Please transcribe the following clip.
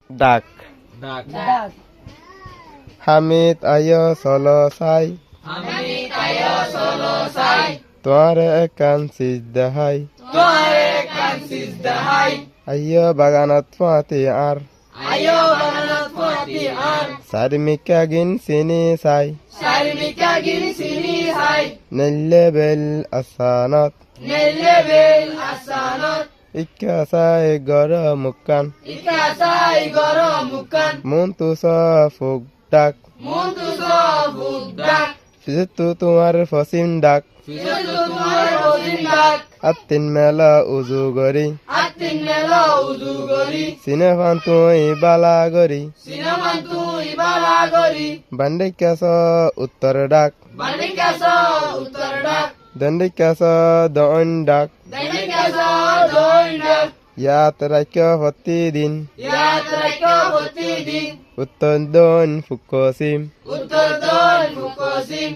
ডাক ডাক ডাক হামিদ আয় চলো চাই আমি তাইও সলো সাই তোমারে কান সিজদাহাই তোরে কান সিজদাহাই আইয় বাগানত পাতি আর আয়ো বানাত ফাতি আর সারমিকা গিন সিনি চাই সারমিকা গিন সিনি হাই নেল্লে বেল আসানত নেলেবেল আসানত ইকা চাই গর মুকান ইকাসাই গরম মুকান মন্তু ফুক ডাক মুন্তু সবুক ডাক ফিজতু তোমার ফসিম ডাক ফিজতু তোমার বদিন ডাক আত্তিন মেলা উজু গরি আত্তিন মেলো উজু গরি সিনে ফান তুই বালা গরি সিনেমান তুই বালা গরি বান্ডিকাস উত্তর ডাক বানিকাস উত্তর ডাক দণ্ডিকাস দন ডাক দৈনিকাস দোন ডাক ইয়াত রাখ্য প্রতিদিন ইয়াত রাখো প্রতিদিন উত্তর দন ফুকসিম উত্তর দোন ফুকসিম